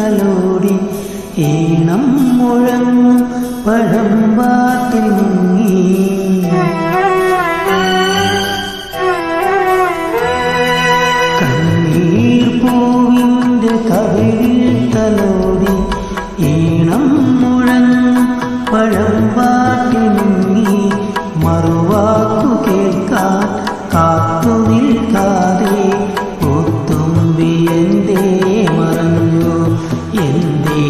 തലോടി ഈണം മുഴങ്ങും പഴമ്പാട്ടിൽ മുങ്ങി കണ്ണീർ പൂവിൻ്റെ കവിളിൽ തലോടി ഈണം മുഴങ്ങും പഴമ്പാട്ടിൽ മുങ്ങി മറുവാക്കു കേൾക്കാൻ കാത്തു നിൽക്കാതെ പൂത്തുമ്പി എന്തേ മറഞ്ഞു എന്തേ